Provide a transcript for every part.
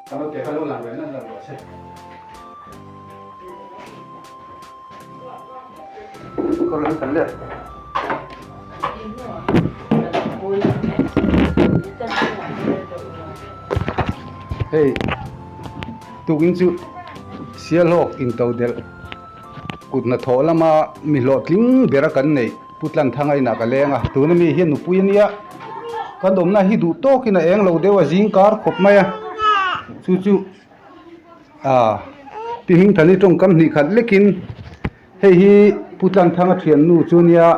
kalau kita kalau làm vậy nó là loại xe còn làm cần được hey tu in chu sia lok in tàu del cút na thọ lama mi lo tling bera kan nei putlan thangai na ka lenga tu na mi hian nu puinia kan dom na hi du to kina eng lo dewa jing kar khop maya chu chu ti hing thani tong kam ni khat lekin hei hi putlan thanga thian nu chunia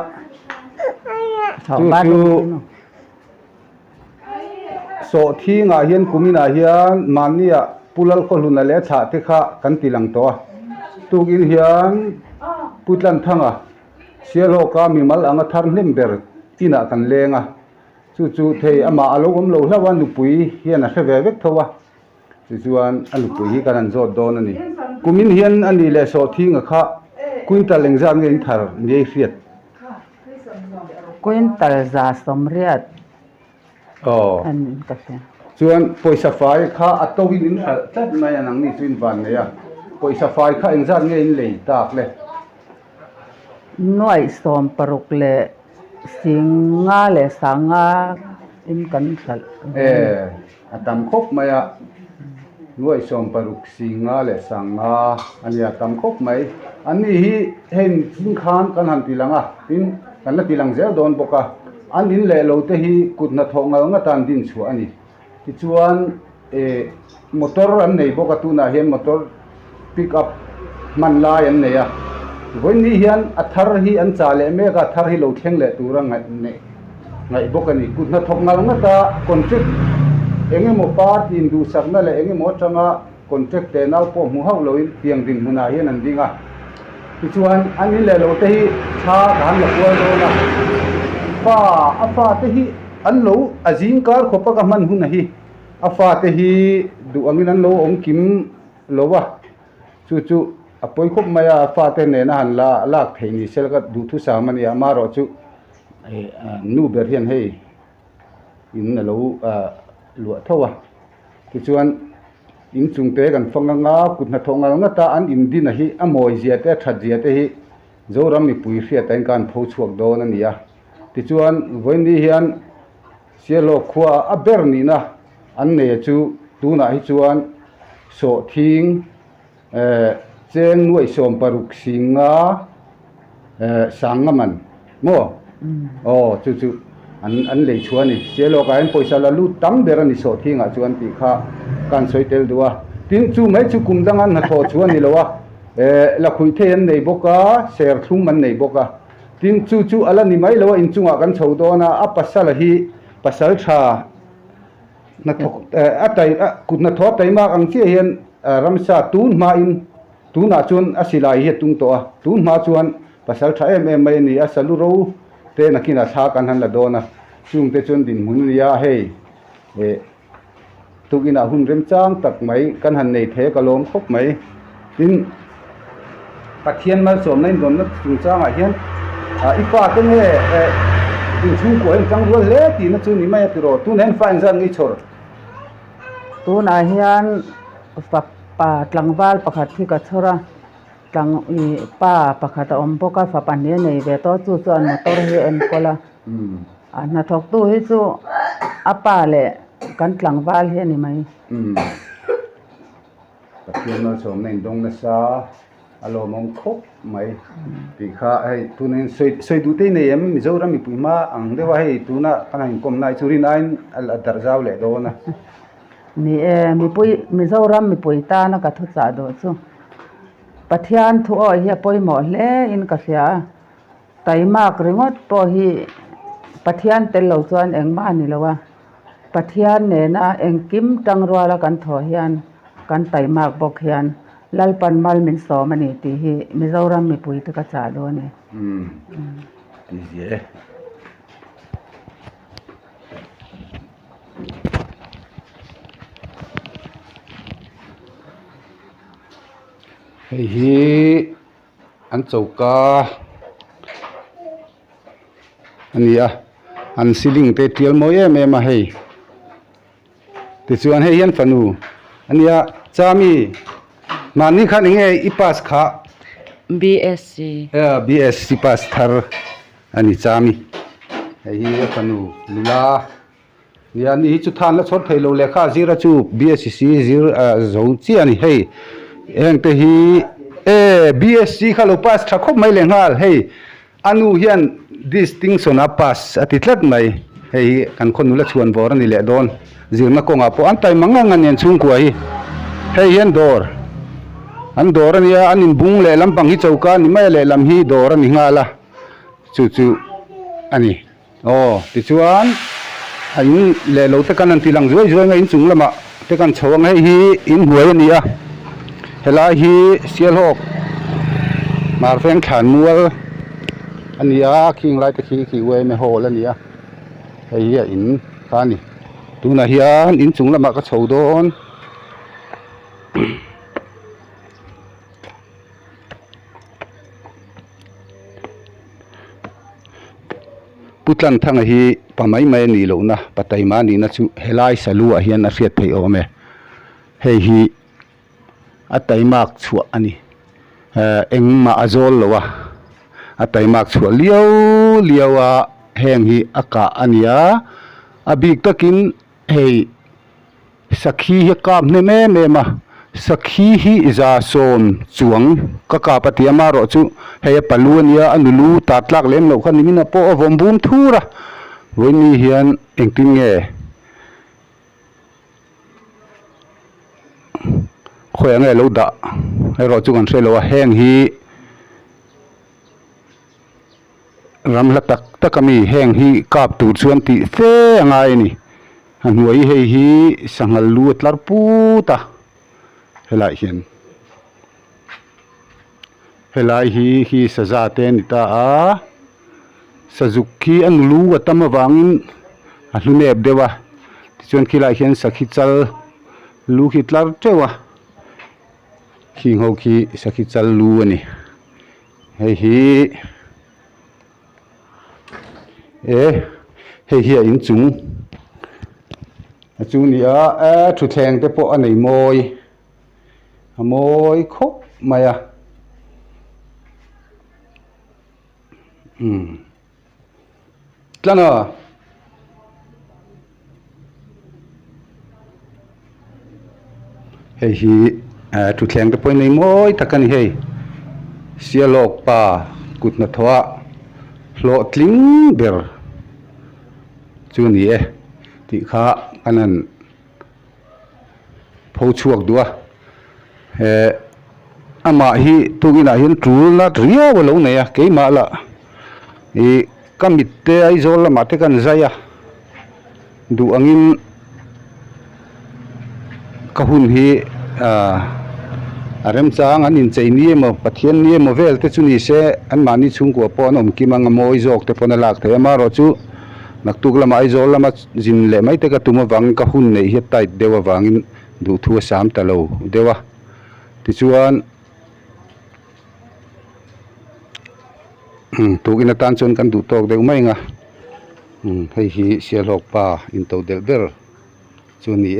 chu chu so thi nga hian kumina hian mania pulal ko luna le tha te kha kan tilang to tugin hian putlan thanga sialo ka mi mal anga thar hnem ber tina kan lenga chu chu thei ama alogom lo hlawan nu pui hian a hre vek thowa chu chuan alu pui hi kan an zot don ani kumin hian ani le so thi nga kha quintal lengzan nge thar nge fiat quintal za somriat an ka se chuan poisa fai kha atowin in hal tat mai anang ni chuin van ne ya poisa fai kha engzan nge in lei tak le noi som paruk le singa le sanga in kan sal atam khop maya nuai som paruk singa le sanga ania tam khop mai ani hi hen thing khan kan han tilanga in kan la tilang zel don boka an in le lo te hi kutna thongal nga tan din chu ani ti chuan motor an nei boka tu na hian motor pick up man lai an nei a voi ni hian athar hi an cha le me ka thar hi lo thleng le tura ngai boka ni kutna thongal nga ta contract enge mo part in du sakna le enge mo changa contract te nau po mu hau lo in tiang din huna hian an dinga ti chuan an in le lo te hi tha kan la ko lo na afa te hi an lo azing kar khopa ka man hun hi afa te hi du angin an lo om kim lowa chu chu apoi khop maya afa te ne na han la lak theini sel ka du thu sa mani ama ro chu nu ber hian hei in na lo lua thowa ti chuan in chung te kan fanga nga kutna thonga nga ta an in din hi amoi zia te that zia te hi zoram mi pui hria ta kan pho chuak don ania ti chuan voini hian sialo khua a ber ni na an ne chu tuna hi chuan so thing cheng nuai som paruk singa sangaman mo chu chu an lei chuani sialo ka en poisa la lu tam berani so thinga chuan ti kha kan soitel duwa tin chu mai chu kumdangan na tho chuani lowa la khui the an nei boka ser thum man nei boka tin chu ala ni mai lawa in chunga kan chho dona a pasal hi pasal tha na thok atai kut na tho tai ma ang chi hian ramsa tun ma in tuna chun asilai hi tung to a tun ma chuan pasal tha em mai ni asalu ro te nakina tha kan han la dona chung te chun din mun ya hei tukina hun rem chang tak mai kan han nei the kalom khop mai tin pathian mal som nei don na chung chang a hian ipa te ne in chung ko en chang ro le ti na chu ni mai ti ro tu nen fa zan ngi chor tu na hian pa tlangwal pakhat thi ka chora tlang i pa pakhat om boka fa pan ne nei ve to chu chuan motor hi en kola na thok tu hi chu apa le kan tlangwal hi ni mai pathian mal som nei dong na sa alo mong khop mai ti kha ai tu nen soi du te nei em mizoram mi puima ang dewa hei tu na kana in kom nai churin ain al dar zaw le do na ni mi pui mizoram mi pui ta na ka thu cha do chu pathian thu o hi poi mo hle in ka sia taimak ringot po hi pathian tel lo chuan engma ni lowa pathian ne na engkim tangrwala kan tho hian kan taimak bok hian lalpan mal min so mani ti hi mizoram mi pui ta ka cha do ne ti je hei hi an chauka ania an siling te tial mo em a hei ti chuan hei hian fanu ania chami mani khan inge ipas kha BSc BSc pass thar ani chami hi kanu lula ya ni chu than la chhot thailo lekha zira chu BSc zir zo chi ani hei engte hi BSc khalo pass tha khop mai lengal hei anu hian distinction a pass atitlat mai hei kan khonu la chuan bor ani le don zirna konga po an tai manga ngan chung ku hi hei hian dor an dor ania anin bung le lampang hi chauka ni mai le lam hi dor ani ngala chu ani ti chuan ai le lo te kan an tilang zoi ngai in chung lama te kan chawang hi in huai ania hela hi sial hok mar feng khan mual ania king lai te khi we me hol ania hei in khani tuna hian in chung lama ka chho don putlan thanga hi pamai mai ni lo na patai ma ni na chu helai salu a hian a riat thei ome hei hi atai mak chu ani engma azol lowa atai mak chu liawa heng hi aka ania abik takin hei sakhi hi kam ne me ma sakhi hi iza som chuang ka pati ama ro chu hei paluania anulu tatlak lem lo khan mina po vombum thura voini hian engting nge khoya nge lo da hei ro chu kan se lo heng hi ram la takami heng hi kap tur chuan ti fe angai ni hanuai hei hi sangal lu tlar puta helai hi saza te ni ta a sazuki anulu atama wangin ahluneb dewa tichuan khilai hian sakhi chal lu hitlar tewa khing ho khi sakhi chal lu ani hei hi in chung chu ni a thu thleng te po anei moi khop maya tlana hei hi thu thleng te po nei moi takani hei sialok pa kutna thoa hlo tling ber chu ni ti kha kanan pho chuak dua ama hi tugina hian trul na ria lo nei a keima la kamit te ai zol lama te kan zaya du angin kahun hi arem chang an in chei ni mo pathian ni mo vel te chu ni se an mani chung ko pon om ki manga moi jok te pon lak the ma ro chu naktuk lama ai zol lama jin le mai te ka tuma wang kahun nei hi tai dewa wangin du thu sam ta lo dewa ti chuan tugina tan chon kan du tok deu mai nga hei hi sialok pa in to del ber chu ni